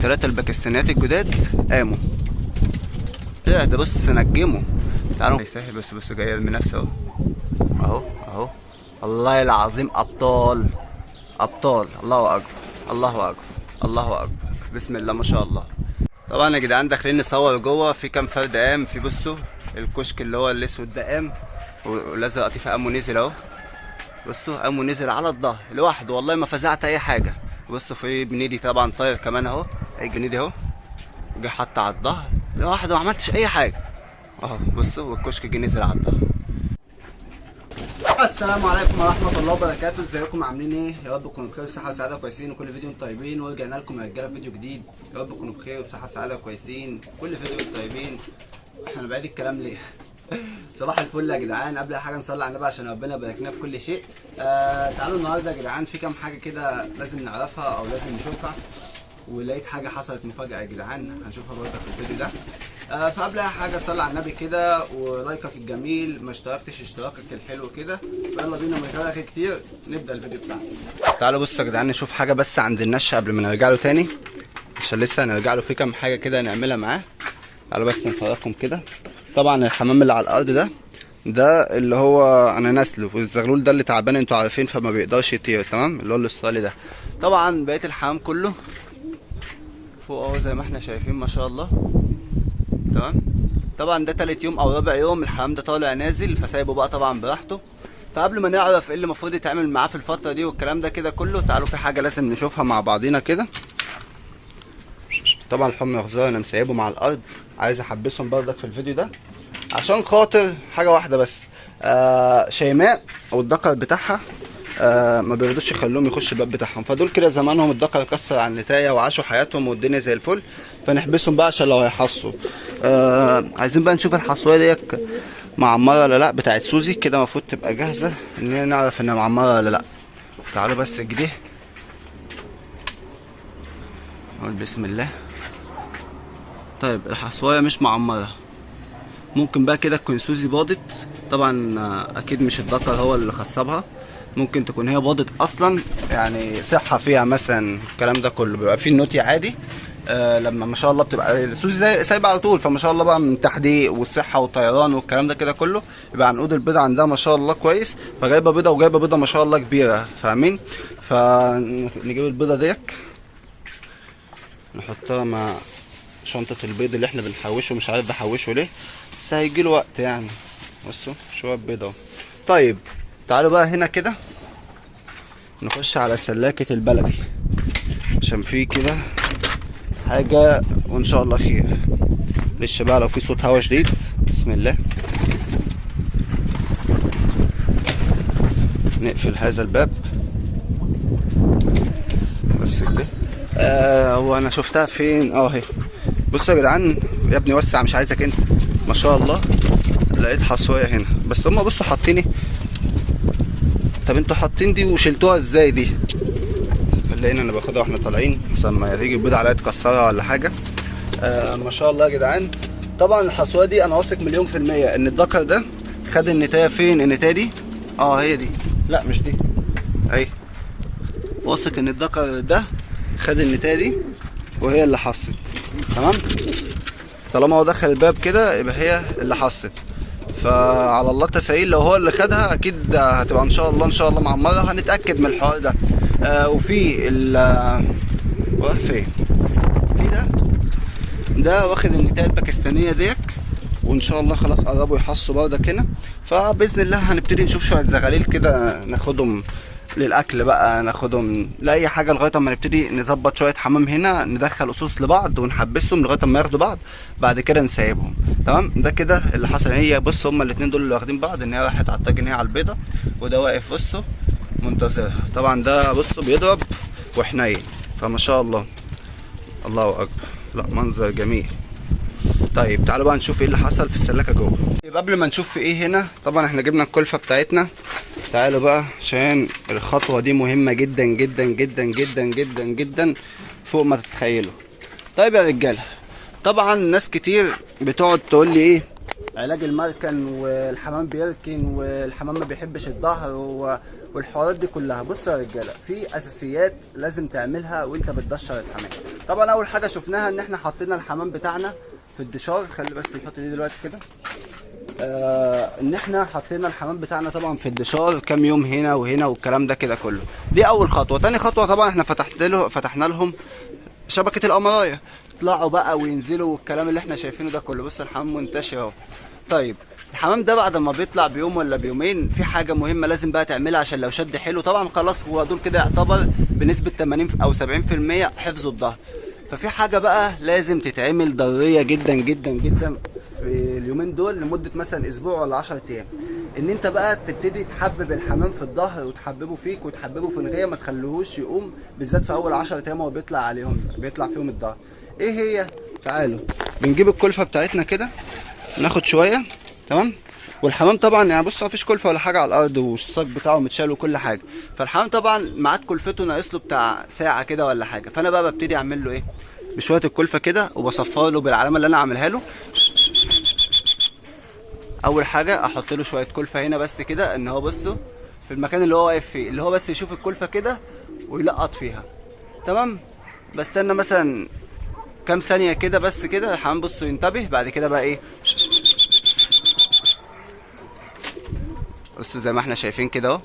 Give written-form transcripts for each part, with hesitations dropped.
ثلاثة الباكستانيات الجداد قاموا. ايه ده؟ بص نجمه. تعالوا يسهل. بص جايه بنفسه اهو. والله العظيم ابطال. الله اكبر الله اكبر الله اكبر. بسم الله ما شاء الله. طبعا يا جدعان داخلين نصور جوه. في كام فرد قام. في بصوا الكشك اللي هو الاسود ده قام، والازرق قطيفه قام ونزل اهو. بصوا قام ونزل على الظهر لوحده، والله ما فزعت اي حاجه. بصوا في جنيدي طبعا طاير كمان اهو. اي جنيدي اهو جه حط على الظهر لوحده، ما عملتش اي حاجه اهو. بصوا والكشك جه نزل على الظهر. السلام عليكم ورحمه الله وبركاته. ازيكم عاملين ايه؟ يا رب تكونوا بخير وصحه وسعاده كويسين، وكل فيديو طيبين. ورجعنا لكم يا رجاله فيديو جديد. يا رب تكونوا بخير وصحه وسعاده كويسين، كل فيديو طيبين. احنا بعيد الكلام ليه؟ صباح الفل يا جدعان. قبل اي حاجه نصلي على النبي عشان ربنا يبارك لنا في كل شيء. تعالوا النهارده يا جدعان في كام حاجه كده لازم نعرفها او لازم نشوفها. ولقيت حاجه حصلت مفاجاه يا جدعان هنشوفها برضه في الفيديو ده. فقبل اي حاجه صلي على النبي كده ولايكك الجميل. ما اشتركتش اشتراكك الحلو كده. يلا بينا من غير رغي كتير نبدا الفيديو بتاعنا. تعالوا بصوا يا جدعان نشوف حاجه بس عند النش قبل ما نرجع له تاني، عشان لسه هنرجع له في كام حاجه كده نعملها معاه. تعالوا بس نفرجكم كده. طبعا الحمام اللي على الارض ده اللي هو انا نسله، والزغلول ده اللي تعبان انتوا عارفين فما بيقدرش يطير، تمام، اللي هو الاسترالي ده. طبعا بقيه الحمام كله فوق اهو زي ما احنا شايفين ما شاء الله، تمام. طبعا ده تالت يوم او رابع يوم الحمام ده طالع نازل، فسايبه بقى طبعا براحته. فقبل ما نعرف ايه اللي المفروض يتعمل معاه في الفتره دي والكلام ده كده كله، تعالوا في حاجه لازم نشوفها مع بعضينا كده. طبعا الحمى يا انا مسيبهم على الارض، عايز احبسهم بردك في الفيديو ده عشان خاطر حاجه واحده بس. شيماء والدكر بتاعها ما بيرضوش يخلوهم يخشوا الباب بتاعهم، فدول كده زمانهم الدكر كسر على النتايه وعاشوا حياتهم والدنيا زي الفل، فنحبسهم بقى عشان لو هيحصوا. عايزين بقى نشوف الحصويه دي معمره ولا لا، بتاعت سوزي كده المفروض تبقى جاهزه ان نعرف انها معمره ولا لا. تعالوا بس كده نقول بسم الله. طيب الحصويه مش معمره، ممكن بقى كده تكون سوزي باضت. طبعا اكيد مش الدكر هو اللي خصبها، ممكن تكون هي باضت اصلا، يعني صحه فيها مثلا الكلام ده كله. بيبقى فيه النوتي عادي لما ما شاء الله بتبقى سوزي سايبه على طول، فما شاء الله بقى من تحديق والصحه والطيران والكلام ده كده كله يبقى عنقود البيضه عندها ما شاء الله كويس، فجايبه بيضه وجايبه بيضه ما شاء الله كبيره، فاهمين؟ فنجيب البيضه ديك نحطها مع شنطة البيض اللي احنا بنحوشه، مش عارف بحوشه ليه بس هيجيله وقت يعني. بصوا شوية بيض اهو. طيب تعالوا بقى هنا كده نخش على سلاكة البلدي عشان في كده حاجة وان شاء الله خير. لسه بقى لو في صوت هوا شديد بسم الله نقفل هذا الباب بس كده. هو انا شفتها فين؟ اهي. بصوا يا جدعان يا ابني وسع مش عايزك انت. ما شاء الله لقيت حصويه هنا، بس هما بصوا حاطين ايه. طب انتوا حاطين دي وشلتوها ازاي دي؟ خلينا انا باخدها واحنا طالعين عشان ما يجي البيض عليا تكسرها ولا حاجه. ما شاء الله يا جدعان. طبعا الحصويه دي انا واثق مليون في الميه ان الدكر ده خد النتايه. فين النتايه دي؟ هي دي. لا مش دي اهي. واثق ان الدكر ده خد النتايه دي وهي اللي حصت، تمام. طالما هو دخل الباب كده يبقى هي اللي حصت، فعلى الله التسهيل. لو هو اللي خدها اكيد هتبقى ان شاء الله معمره، هنتاكد من الحوار ده. وفي راح فين؟ في ده واخد النتايه الباكستانيه ديك، وان شاء الله خلاص قربوا يحصوا بردك هنا. فباذن الله هنبتدي نشوف شويه زغاليل كده ناخدهم للاكل بقى، ناخدهم لاي حاجه لغايه اما نبتدي نظبط شويه حمام هنا، ندخل اسوس لبعض ونحبسهم لغايه اما ياخدوا بعض، بعد كده نسيبهم، تمام. ده كده اللي حصل. هي بص هما الاثنين دول اللي واخدين بعض، ان هي راحت على الطاجن هي على البيضه، وده واقف بصوا منتظرها. طبعا ده بصوا بيضرب وحنين، فما شاء الله الله اكبر. لا منظر جميل. طيب تعالوا بقى نشوف ايه اللي حصل في السلاكه جوه. يبقى قبل ما نشوف في ايه هنا، طبعا احنا جبنا الكلفه بتاعتنا. تعالوا بقى عشان الخطوه دي مهمه جدا جدا جدا جدا جدا جدا فوق ما تتخيلوا. طيب يا رجاله، طبعا ناس كتير بتقعد تقول لي ايه، علاج المركن والحمام بيركن والحمام ما بيحبش الظهر والحوارات دي كلها. بصوا يا رجاله، في اساسيات لازم تعملها وانت بتدشر الحمام. طبعا اول حاجه شفناها ان احنا حطينا الحمام بتاعنا في الدشار. خلي بس نحط دي دلوقتي كده. ان احنا حطينا الحمام بتاعنا طبعا في الدشار كام يوم هنا وهنا والكلام ده كده كله. دي اول خطوه. تاني خطوه طبعا احنا فتحنا لهم شبكه الامرايه، يطلعوا بقى وينزلوا والكلام اللي احنا شايفينه ده كله. بص الحمام منتشر اهو. طيب الحمام ده بعد ما بيطلع بيوم ولا بيومين في حاجه مهمه لازم بقى تعملها عشان لو شد حلو. طبعا خلاص هو دول كده يعتبر بنسبه 80 او 70% حفظوا الظهر. ففي حاجه بقى لازم تتعمل ضروريه جدا جدا جدا في اليومين دول لمده مثلا اسبوع ولا 10 ايام. ان انت بقى تبتدي تحبب الحمام في الظهر وتحببه فيك وتحببه في الغيه، ما تخليهوش يقوم بالذات في اول 10 ايام هو بيطلع فيهم الظهر. ايه هي؟ تعالوا بنجيب الكلفه بتاعتنا كده، ناخد شويه تمام. والحمام طبعا يعني بص مفيش كلفه ولا حاجه على الارض والصاج بتاعه متشال وكل حاجه. فالحمام طبعا ميعاد كلفته ناقص له بتاع ساعه كده ولا حاجه. فانا بقى ببتدي اعمل له ايه؟ بشويه الكلفه كده وبصفر له بالعلامه اللي انا عاملها له. اول حاجه احط له شويه كلفه هنا بس كده، ان هو بصوا في المكان اللي هو واقف فيه، اللي هو بس يشوف الكلفه كده ويلقط فيها تمام. بستنى مثلا كام ثانيه كده بس كده الحمام بصوا ينتبه. بعد كده بقى ايه؟ بصوا زي ما احنا شايفين كده اهو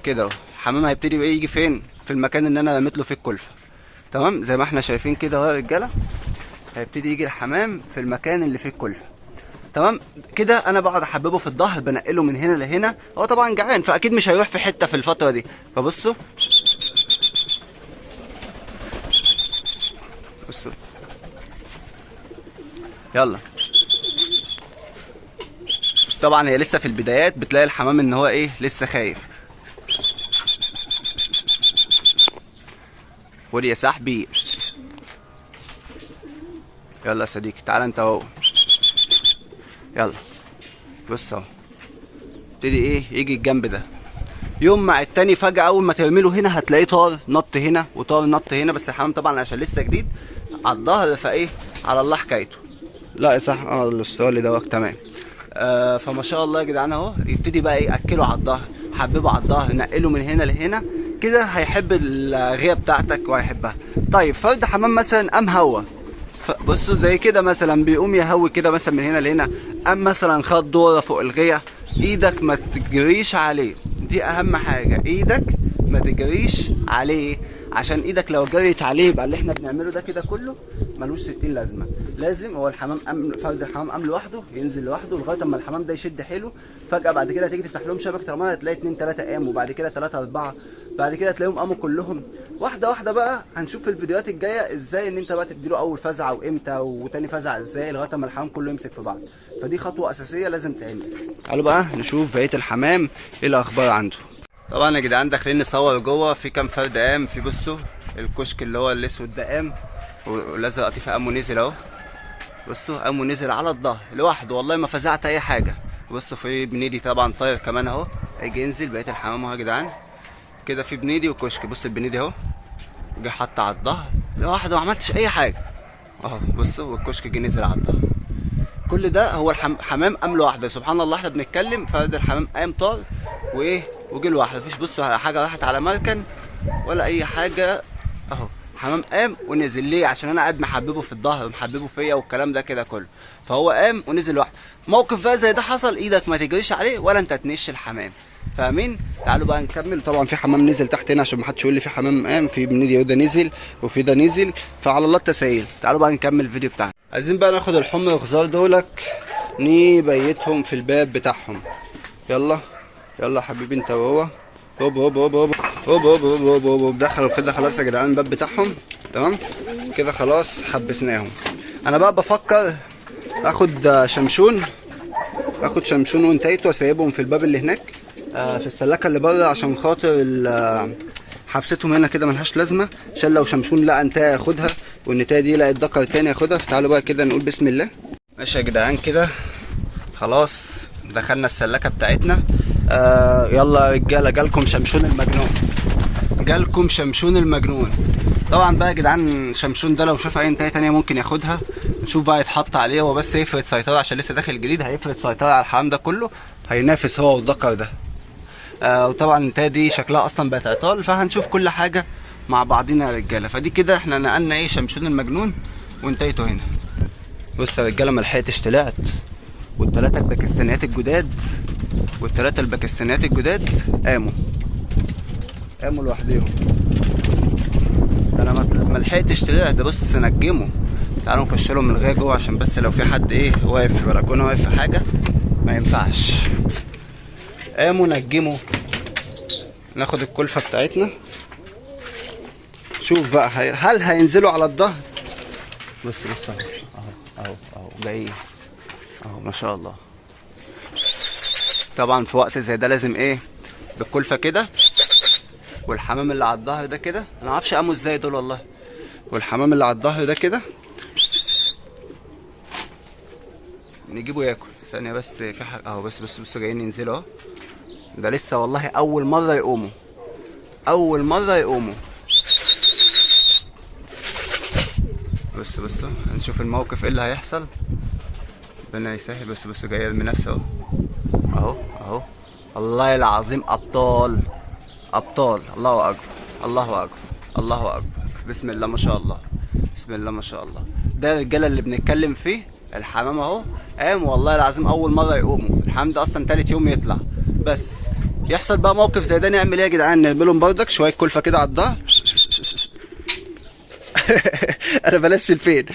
كده اهو. الحمام هيبتدي بقى يجي فين؟ في المكان اللي انا رميت له فيه الكلفه تمام. زي ما احنا شايفين كده اهو يا رجاله، هيبتدي يجي الحمام في المكان اللي فيه الكلفه تمام. كده انا بقعد احببه في الظهر، بنقله من هنا لهنا. هو طبعا جعان فاكيد مش هيروح في حته في الفتره دي. فبصوا بصوا يلا. طبعا هي لسه في البدايات، بتلاقي الحمام ان هو ايه لسه خايف. خد يا صاحبي، يلا يا صديقي تعالى انت اهو، يلا. بص اهو ابتدي ايه يجي الجنب ده. يوم مع التاني فجأة اول ما ترميله هنا هتلاقيه طار نط هنا وطار نط هنا. بس الحمام طبعا عشان لسه جديد على الظهر فايه على الله حكايته. لا يا صح الاسترالي دوت تمام. فما شاء الله يا جدعان اهو. يبتدي بقى ايه اكله على الظهر، حببه على الظهر، نقله من هنا لهنا كده. هيحب الغيه بتاعتك وهيحبها. طيب فرد حمام مثلا قام هوا، بصوا زي كده مثلا بيقوم يهوي كده مثلا من هنا لهنا، قام مثلا خد دوره فوق الغيه، ايدك ما تجريش عليه. دي اهم حاجه، ايدك ما تجريش عليه. عشان ايدك لو جريت عليه يبقى اللي احنا بنعمله ده كده كله ملوش 60 لازمه. لازم هو الحمام فرد الحمام قام لوحده، ينزل لوحده لغايه اما الحمام ده يشد حيله. فجاه بعد كده تيجي تفتح لهم شبكه رمايه تلاقي 2 3 قاموا، وبعد كده 3 4، بعد كده تلاقيهم قاموا كلهم. واحده واحده بقى هنشوف في الفيديوهات الجايه ازاي ان انت بقى تديله اول فزعه وامتى وتاني فزعه ازاي لغايه اما الحمام كله يمسك في بعض. فدي خطوه اساسيه لازم تعمل. تعالوا بقى نشوف بقيه الحمام ايه الاخبار عنده. طبعا يا جدعان داخلين نصور جوه في كام فرد قام. في بصوا الكشك اللي هو الاسود ده قام، والازرق قطيفه قام ونزل اهو. بصوا قام ونزل على الظهر لوحده والله ما فزعت اي حاجه. بصوا في بنيدي طبعا طاير كمان اهو، هيجي ينزل بقيه الحمام اهو يا جدعان كده. في بنيدي وكشك. بص البنيدي اهو جه حط على الظهر لوحده ما عملتش اي حاجه اهو. بصوا والكشك جه نزل على الظهر. كل ده هو الحمام قام لوحده. سبحان الله احنا بنتكلم فرد الحمام قام طار وايه وجه لوحده. مفيش بصوا على حاجه راحت على مركن ولا اي حاجه اهو. الحمام قام ونزل ليه؟ عشان انا قاعد محببه في الظهر ومحببه فيا والكلام ده كده كله. فهو قام ونزل لوحده. موقف بقى زي ده حصل ايدك ما تجريش عليه ولا انت تنش الحمام. فاهمين؟ تعالوا بقى نكمل. طبعا في حمام نزل تحت هنا عشان ما حدش يقول لي في حمام قام. في بنيدي ده نزل وفي ده نزل، فعلى الله التسهيل. تعالوا بقى نكمل الفيديو بتاعنا. عايزين بقى ناخد الحمر الغزار دولك نبيتهم في الباب بتاعهم. يلا يلا حبيبي انت وهو. هوب هوب هوب هوب هوب هوب هوب هوب هوب. دخلوا كده خلاص يا جدعان الباب بتاعهم تمام كده خلاص حبسناهم. انا بقى بفكر اخد شمشون وانتيته واسيبهم في الباب اللي هناك في السلاكه اللي بره، عشان خاطر حبستهم هنا كده ملهاش لازمه. عشان لو شمشون لقى انتايه ياخدها والنتايه دي لقت ذكر تاني ياخدها. فتعالوا بقى كده نقول بسم الله. ماشي يا جدعان كده خلاص دخلنا السلاكه بتاعتنا. يلا يا رجاله جالكم شمشون المجنون، جالكم شمشون المجنون. طبعا بقى يا جدعان شمشون ده لو شاف اي انتهي تانية ممكن ياخدها. نشوف بقى يتحط عليه، هو بس يفرض سيطرة عشان لسه داخل جديد، هيفرض سيطرة على الحمام ده كله، هينافس هو والدكر ده. وطبعا الانتهي دي شكلها اصلا بقت عطال، فهنشوف كل حاجة مع بعضينا يا رجالة. فدي كده احنا نقلنا ايه شمشون المجنون وانتهيته هنا. بص يا رجالة ملحقتش طلعت، والتلاتة الباكستانيات الجداد، والتلاتة الباكستانيات الجداد قاموا لوحديهم. انا ملحقتش طلعت ده. بص نجمه. تعالوا نخش لهم من الغايه جوه عشان بس لو في حد ايه واقف في بلكونه واقف في حاجه ما ينفعش. قاموا نجموا. ناخد الكلفه بتاعتنا. شوف بقى هل هينزلوا على الظهر؟ بص اهو جايين اهو ما شاء الله. طبعا في وقت زي ده لازم ايه بالكلفه كده، والحمام اللي على الظهر ده كده، انا معرفش قاموا ازاي دول والله. والحمام اللي على الظهر ده كده نجيبه ياكل. ثانيه بس في حاجه اهو. بس جايين ينزلوا اهو. ده لسه والله اول مره يقوموا، اول مره يقوموا. بص هنشوف الموقف ايه اللي هيحصل. ربنا يسهل. بص جاي يرمي نفسه اهو. والله العظيم ابطال. الله اكبر. بسم الله ما شاء الله. ده الرجاله اللي بنتكلم فيه. الحمام اهو قام والله العظيم اول مره يقوموا. الحمام ده اصلا تالت يوم يطلع. بس يحصل بقى موقف زي ده نعمل ايه يا جدعان؟ نرميلهم بردك شويه كلفه كده على الظهر. انا بلاش الفين.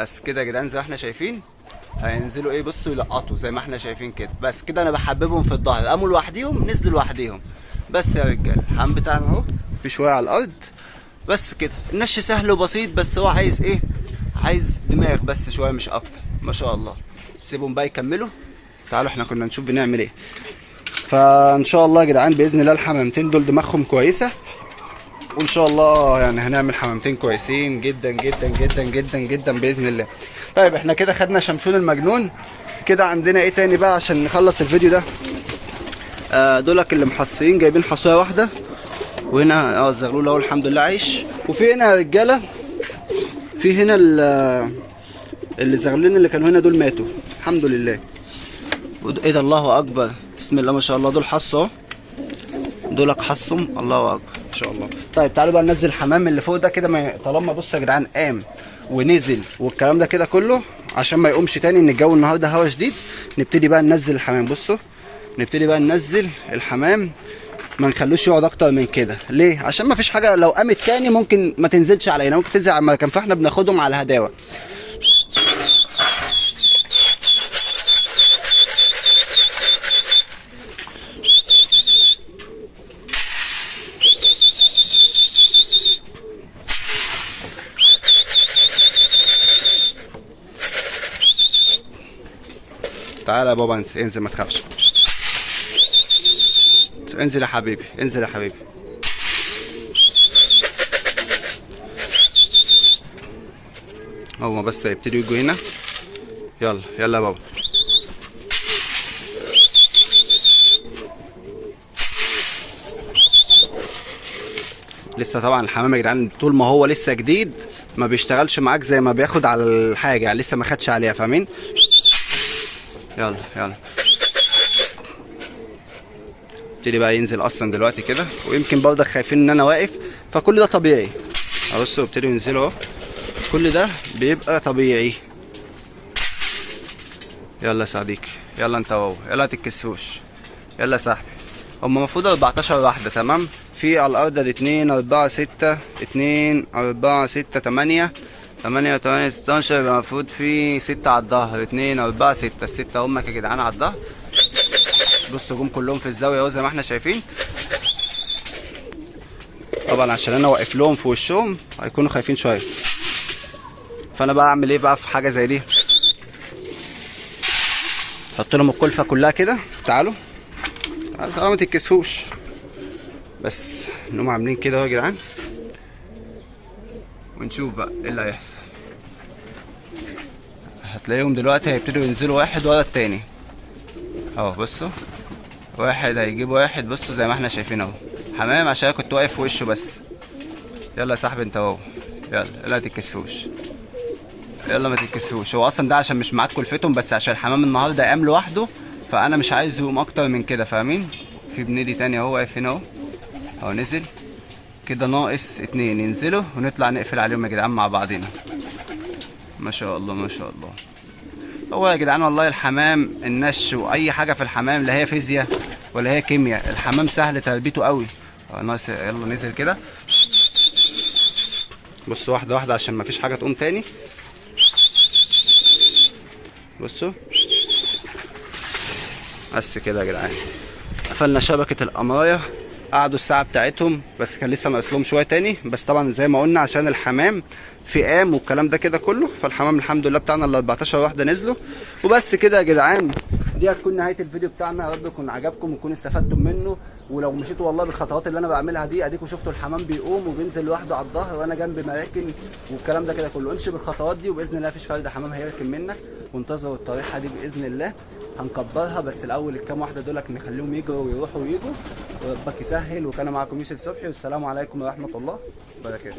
بس كده يا جدعان زي ما احنا شايفين هينزلوا ايه. بصوا يلقطوا زي ما احنا شايفين كده. بس كده انا بحببهم في الظهر. قاموا لوحديهم نزلوا لوحديهم. بس يا رجاله الحمام بتاعنا اهو في شويه على الارض. بس كده النش سهل وبسيط، بس هو عايز ايه؟ عايز دماغ بس شويه مش اكتر. ما شاء الله. سيبهم بقى يكملوا. تعالوا احنا كنا نشوف بنعمل ايه. فان شاء الله يا جدعان باذن الله الحمامتين دول دماغهم كويسه، وان شاء الله يعني هنعمل حمامتين كويسين جدا جدا جدا جدا جدا باذن الله. طيب احنا كده خدنا شمشون المجنون. كده عندنا ايه تاني بقى عشان نخلص الفيديو ده؟ دولك اللي محصيين جايبين حصويه واحده. وهنا الزغلول اهو الحمد لله عايش. وفي هنا يا رجاله، في هنا الزغلولين اللي كانوا هنا دول ماتوا الحمد لله. ايه ده؟ الله اكبر. بسم الله ما شاء الله. دول حصوا اهو. دولك حصهم. الله اكبر ما شاء الله. طيب تعالوا بقى ننزل الحمام اللي فوق ده كده. طالما بصوا يا جدعان قام ونزل والكلام ده كده كله، عشان ما يقومش تاني ان الجو النهارده هوا شديد، نبتدي بقى ننزل الحمام. بصوا نبتدي بقى ننزل الحمام، ما نخلوش يقعد اكتر من كده. ليه؟ عشان ما فيش حاجه لو قامت تاني ممكن ما تنزلش علينا، ممكن تنزل على المكان، فاحنا بناخدهم على الهداوه. تعالى يا بابا انزل ما تخافش. انزل يا حبيبي. هما بس يبتدوا يجوا هنا. يلا يا بابا. لسه طبعا الحمام يا جدعان طول ما هو لسه جديد ما بيشتغلش معاك زي ما بياخد على الحاجه، يعني لسه ما خدش عليها، فاهمين؟ يلا ابتدي بقى ينزل اصلا دلوقتي كده، ويمكن برضك خايفين ان انا واقف، فكل ده طبيعي. بصوا ابتدوا ينزلوا اهو. كل ده بيبقى طبيعي. يلا يا صديقي. يلا انت وهو. يلا ما تتكسفوش. يلا يا صاحبي. هم المفروض 14 واحده تمام. في على الارض 2 4 6 2 4 6 8 8 8 16. يبقى المفروض في 6 على الظهر. 2 4 6. الستة هم يا جدعان على الظهر. بصوا جم كلهم في الزاويه اهو زي ما احنا شايفين. طبعا عشان انا واقف لهم في وشهم هيكونوا خايفين شويه. فانا بقى اعمل ايه بقى في حاجه زي دي؟ احط لهم الكلفه كلها كده. تعالوا ما تتكسفوش. بس انهم عاملين كده اهو يا جدعان، ونشوف بقى ايه اللي هيحصل. هتلاقيهم دلوقتي هيبتدوا ينزلوا واحد ورا التاني اهو. بصوا واحد هيجيب واحد. بصوا زي ما احنا شايفين اهو. حمام عشان كنت واقف في وشه بس. يلا يا صاحبي انت اهو، يلا ما تتكسفوش، يلا ما تتكسفوش. هو اصلا ده عشان مش معاك كلفتهم، بس عشان الحمام النهارده قام لوحده فانا مش عايز يقوم اكتر من كده، فاهمين؟ في بنيلي تاني اهو واقف هنا اهو، اهو نزل كده، ناقص 2 ينزلوا ونطلع نقفل عليهم يا جدعان مع بعضينا. ما شاء الله ما شاء الله. هو يا جدعان والله الحمام النش واي حاجه في الحمام، لا هي فيزياء ولا هي كيمياء، الحمام سهل تربيته قوي. ناقص، يلا نزل كده. بصوا واحده واحده عشان مفيش حاجه تقوم تاني. بصوا بس كده يا جدعان، قفلنا شبكه القمرايه. قعدوا الساعه بتاعتهم بس كان لسه ناقص لهم شويه تاني، بس طبعا زي ما قلنا عشان الحمام في قام والكلام ده كده كله، فالحمام الحمد لله بتاعنا ال 14 واحده نزلوا. وبس كده يا جدعان، دي هتكون نهايه الفيديو بتاعنا. يا رب يكون عجبكم ويكون استفدتم منه. ولو مشيتوا والله بالخطوات اللي انا بعملها دي، اديكم شفتوا الحمام بيقوم وبينزل لوحده على الظهر وانا جنبي مراكن والكلام ده كده كله. امشي بالخطوات دي وباذن الله مفيش فرد حمام هيركن منك. وانتظروا الطريحه دي باذن الله، هنكبرها. بس الاول الكام واحده دولك نخليهم يجروا ويروحوا ويجوا، وربك يسهل. وكان معاكم يوسف صبحي، والسلام عليكم ورحمه الله وبركاته.